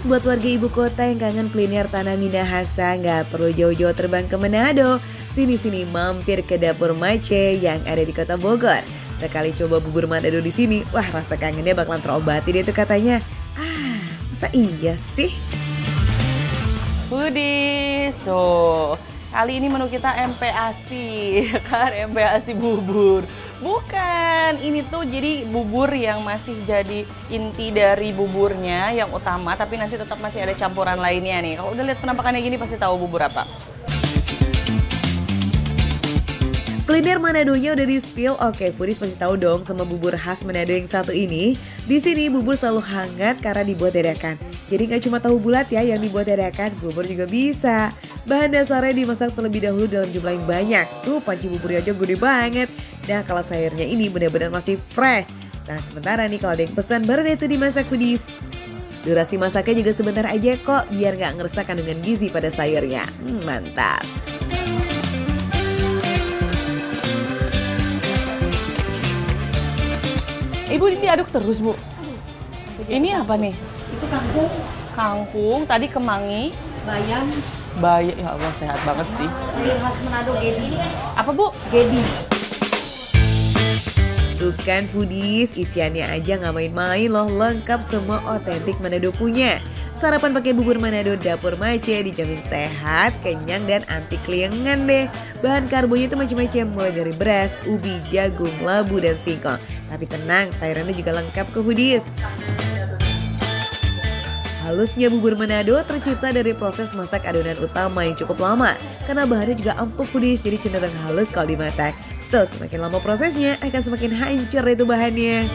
Foodies, buat warga ibu kota yang kangen kuliner tanah Minahasa, nggak perlu jauh-jauh terbang ke Manado. Sini-sini mampir ke Dapur Mace yang ada di kota Bogor. Sekali coba bubur Manado di sini, wah rasa kangennya bakalan terobati deh tuh katanya. Masa iya sih? Foodies, tuh. Kali ini menu kita MPASI, kan MPASI bubur. Bukan, ini tuh jadi bubur yang masih jadi inti dari buburnya yang utama, tapi nanti tetap masih ada campuran lainnya nih. Kalau udah lihat penampakannya gini pasti tahu bubur apa. Kuliner Manadonya udah di-spill, oke Foodies pasti tahu dong sama bubur khas Manado yang satu ini. Di sini bubur selalu hangat karena dibuat dadakan. Jadi nggak cuma tahu bulat ya yang dibuat dadakan, bubur juga bisa. Bahan dasarnya dimasak terlebih dahulu dalam jumlah yang banyak. Tuh panci buburnya aja gede banget. Nah kalau sayurnya ini benar-benar masih fresh. Nah sementara nih kalau ada yang pesan baru deh itu dimasak Foodies. Durasi masaknya juga sebentar aja kok biar nggak ngerusak kandungan gizi pada sayurnya. Mantap. Ibu ini diaduk terus, Bu. Ini apa nih? Itu kangkung. Kangkung, tadi kemangi. Bayam. Bayam, ya Allah sehat banget sih. Sayur khas Manado, gedi. Apa, Bu? Gedi. Tuh kan Foodies, isiannya aja nggak main-main loh, lengkap semua otentik Manado punya. Sarapan pakai bubur Manado Dapur Mace dijamin sehat, kenyang, dan anti keliengan deh. Bahan karbonya itu macam-macam, mulai dari beras, ubi, jagung, labu, dan singkong. Tapi tenang, sayurannya juga lengkap ke Foodies. Halusnya bubur Manado tercipta dari proses masak adonan utama yang cukup lama. Karena bahannya juga empuk Foodies, jadi cenderung halus kalau dimasak. So, semakin lama prosesnya akan semakin hancur itu bahannya.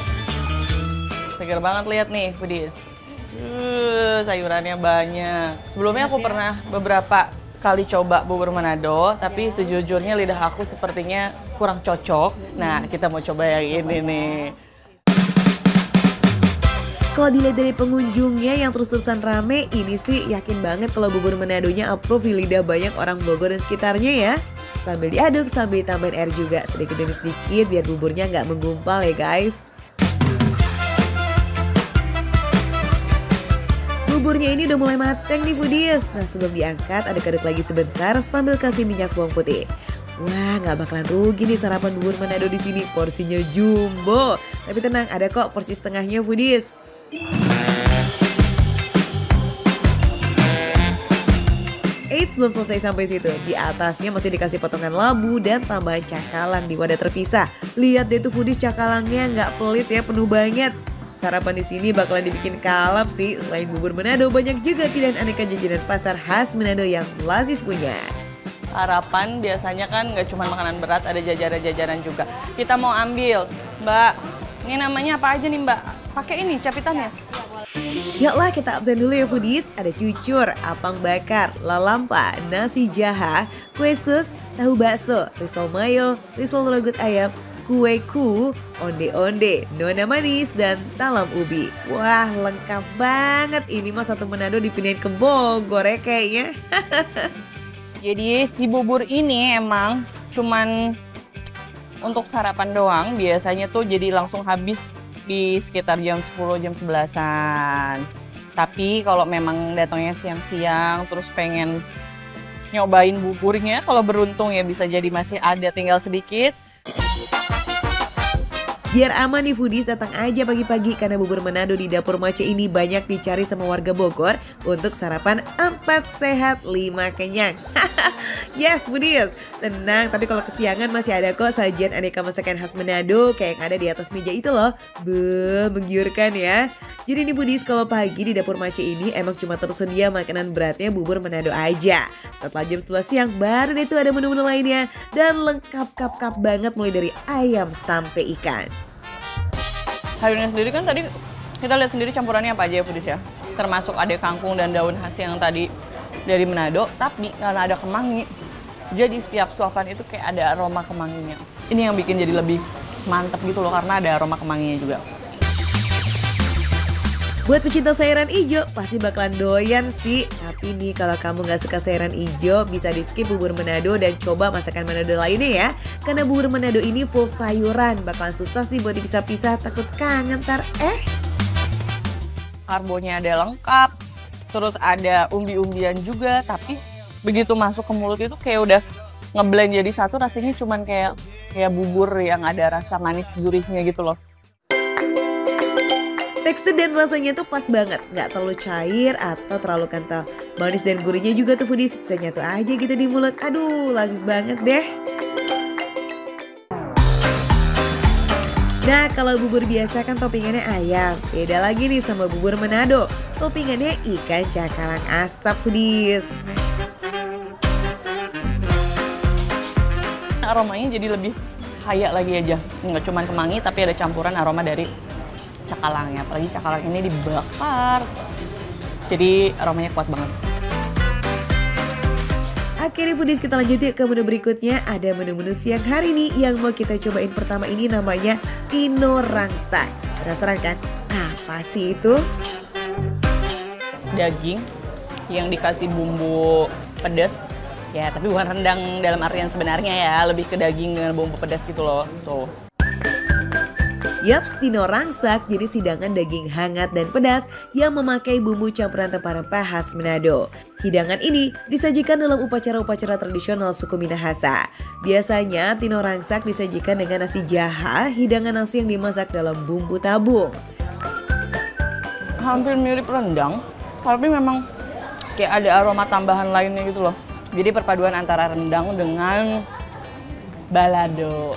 Segar banget lihat nih, Foodies. Sayurannya banyak. Sebelumnya aku pernah beberapa kali coba bubur Manado, tapi sejujurnya lidah aku sepertinya kurang cocok. Nah, kita mau coba yang ini nih. Kalau dilihat dari pengunjungnya yang terus-terusan rame, ini sih yakin banget kalau bubur Manadonya approve di lidah banyak orang Bogor dan sekitarnya ya. Sambil diaduk, sambil ditambahin air juga sedikit demi sedikit biar buburnya nggak menggumpal ya guys. Buburnya ini udah mulai mateng nih Foodies. Nah sebelum diangkat aduk-aduk lagi sebentar sambil kasih minyak bawang putih. Wah nggak bakalan rugi nih sarapan bubur Manado di sini. Porsinya jumbo. Tapi tenang ada kok porsi setengahnya Foodies. Eits belum selesai sampai situ. Di atasnya masih dikasih potongan labu dan tambahan cakalang di wadah terpisah. Lihat deh tuh Foodies cakalangnya nggak pelit ya, penuh banget. Sarapan di sini bakalan dibikin kalap sih. Selain bubur Manado, banyak juga pilihan aneka jajanan pasar khas Manado yang Lazis punya. Sarapan biasanya kan nggak cuma makanan berat, ada jajanan-jajanan juga. Kita mau ambil, Mbak. Ini namanya apa aja nih, Mbak? Pakai ini capitannya. Yuklah kita absen dulu ya Foodies. Ada cucur, apang bakar, lalampa, nasi jaha, kue sus, tahu bakso, risol mayo, risol rogut ayam, kue ku, onde-onde, nona manis, dan talam ubi. Wah lengkap banget, ini mah satu Manado dipindahin ke Bogor ya kayaknya. Jadi si bubur ini emang cuman untuk sarapan doang, biasanya tuh jadi langsung habis di sekitar jam 10, jam 11-an. Tapi kalau memang datangnya siang-siang terus pengen nyobain buburnya, kalau beruntung ya bisa jadi masih ada tinggal sedikit. Biar aman nih Foodies, datang aja pagi-pagi karena bubur Manado di Dapur Mace ini banyak dicari sama warga Bogor untuk sarapan 4 sehat 5 kenyang. Yes Foodies, tenang tapi kalau kesiangan masih ada kok sajian aneka masakan khas Manado kayak yang ada di atas meja itu loh. Menggiurkan ya. Jadi nih Foodies, kalau pagi di Dapur Mace ini emang cuma tersedia makanan beratnya bubur Manado aja. Setelah jam 11 siang baru deh tuh ada menu-menu lainnya. Dan lengkap kap-kap banget mulai dari ayam sampai ikan. Sayurnya sendiri kan tadi kita lihat sendiri campurannya apa aja ya Foodies ya. Termasuk ada kangkung dan daun khas yang tadi dari Manado, tapi karena ada kemangi, jadi setiap suapan itu kayak ada aroma kemanginya. Ini yang bikin jadi lebih mantep gitu loh karena ada aroma kemanginya juga. Buat pecinta sayuran hijau pasti bakalan doyan sih. Tapi nih kalau kamu nggak suka sayuran hijau bisa di skip bubur Manado dan coba masakan Manado lainnya ya. Karena bubur Manado ini full sayuran, bakalan susah sih buat dipisah-pisah, takut kangen ntar. Karbonya ada lengkap, terus ada umbi-umbian juga, tapi begitu masuk ke mulut itu kayak udah ngeblend jadi satu, rasanya cuman kayak bubur yang ada rasa manis gurihnya gitu loh. Tekstur dan rasanya tuh pas banget, nggak terlalu cair atau terlalu kental. Manis dan gurihnya juga tuh foodies bisa nyatu aja gitu di mulut. Aduh, lazis banget deh. Nah, kalau bubur biasa kan toppingannya ayam. Beda lagi nih sama bubur Manado. Toppingannya ikan cakalang asap foodies. Aromanya jadi lebih kaya lagi aja. Nggak cuma kemangi tapi ada campuran aroma dari cakalangnya. Apalagi cakalang ini dibakar. Jadi aromanya kuat banget. Oke nih foodies, kita lanjut yuk ke menu berikutnya. Ada menu-menu siang hari nih yang mau kita cobain. Pertama ini namanya Tino Rangsak. Penasaran kan? Apa sih itu? Daging yang dikasih bumbu pedas. Ya, tapi bukan rendang dalam artian sebenarnya ya. Lebih ke daging dengan bumbu pedas gitu loh. Tuh. Yaps, Tino Rangsak jadi hidangan daging hangat dan pedas yang memakai bumbu campuran rempah-rempah khas Manado. Hidangan ini disajikan dalam upacara-upacara tradisional suku Minahasa. Biasanya Tino Rangsak disajikan dengan nasi jaha, hidangan nasi yang dimasak dalam bumbu tabung. Hampir mirip rendang, tapi memang kayak ada aroma tambahan lainnya gitu loh. Jadi perpaduan antara rendang dengan balado.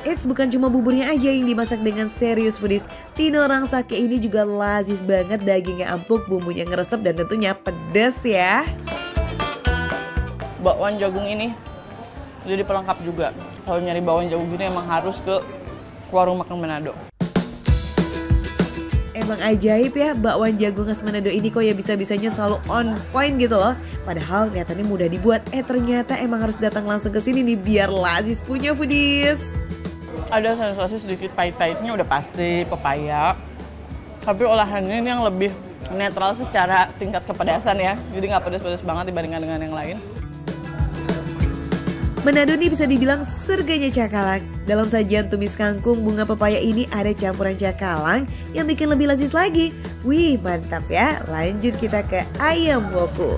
Eits, bukan cuma buburnya aja yang dimasak dengan serius foodies. Tino Rangsak ini juga lazis banget, dagingnya empuk, bumbunya ngeresep dan tentunya pedas ya. Bakwan jagung ini jadi pelengkap juga. Kalau nyari bakwan jagung gini emang harus ke warung makan Manado. Emang ajaib ya, bakwan jagung khas Manado ini kok ya bisa-bisanya selalu on point gitu loh. Padahal kelihatannya mudah dibuat, ternyata emang harus datang langsung ke sini nih biar lazis punya foodies. Ada sensasi sedikit pahit-pahitnya udah pasti, pepaya. Tapi olahannya ini yang lebih netral secara tingkat kepedasan ya. Jadi nggak pedas-pedas banget dibandingkan dengan yang lain. Manado nih bisa dibilang surganya cakalang. Dalam sajian tumis kangkung bunga pepaya ini ada campuran cakalang yang bikin lebih lazis lagi. Wih, mantap ya. Lanjut kita ke ayam woku.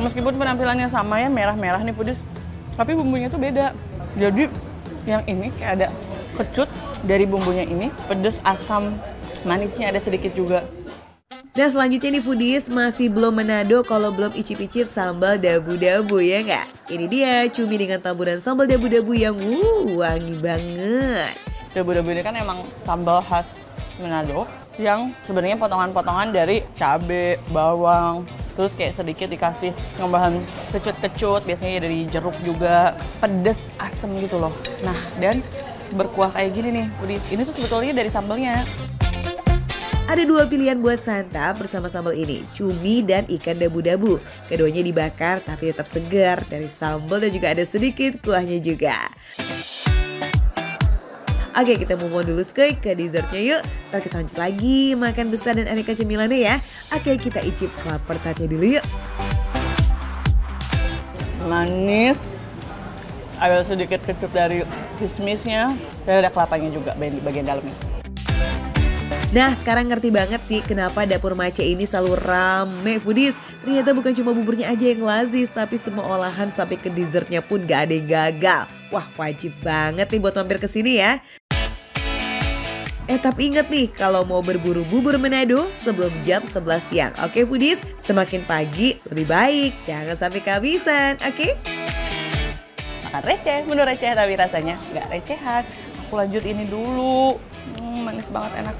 Meskipun penampilannya sama ya, merah-merah nih foodies, tapi bumbunya tuh beda. Jadi yang ini kayak ada kecut dari bumbunya ini, pedas, asam, manisnya ada sedikit juga. Nah selanjutnya nih foodies, masih belum Manado kalau belum icip-icip sambal dabu-dabu ya nggak? Ini dia cumi dengan taburan sambal dabu-dabu yang wangi banget. Dabu-dabu ini kan emang sambal khas Manado yang sebenarnya potongan-potongan dari cabai, bawang, terus kayak sedikit dikasih tambahan kecut-kecut, biasanya dari jeruk juga, pedes, asem gitu loh. Nah, dan berkuah kayak gini nih, foodies. Ini tuh sebetulnya dari sambalnya. Ada dua pilihan buat santap bersama sambal ini, cumi dan ikan dabu-dabu. Keduanya dibakar tapi tetap segar dari sambal dan juga ada sedikit kuahnya juga. Oke, kita move on dulu ke dessertnya yuk. Ntar kita lanjut lagi makan besar dan aneka cemilannya ya. Oke, kita icip kelapa tartnya dulu yuk. Manis, ada sedikit kecut dari kismisnya, dan ada kelapanya juga di bagian dalamnya. Nah sekarang ngerti banget sih kenapa dapur Mace ini selalu rame foodies. Ternyata bukan cuma buburnya aja yang lazis, tapi semua olahan sampai ke dessertnya pun gak ada yang gagal. Wah wajib banget nih buat mampir ke sini ya. Tapi inget nih kalau mau berburu bubur Manado sebelum jam 11 siang. Oke foodies, semakin pagi lebih baik, jangan sampai kehabisan, oke? Makan receh, menu receh tapi rasanya nggak recehan. Aku lanjut ini dulu, manis banget, enak.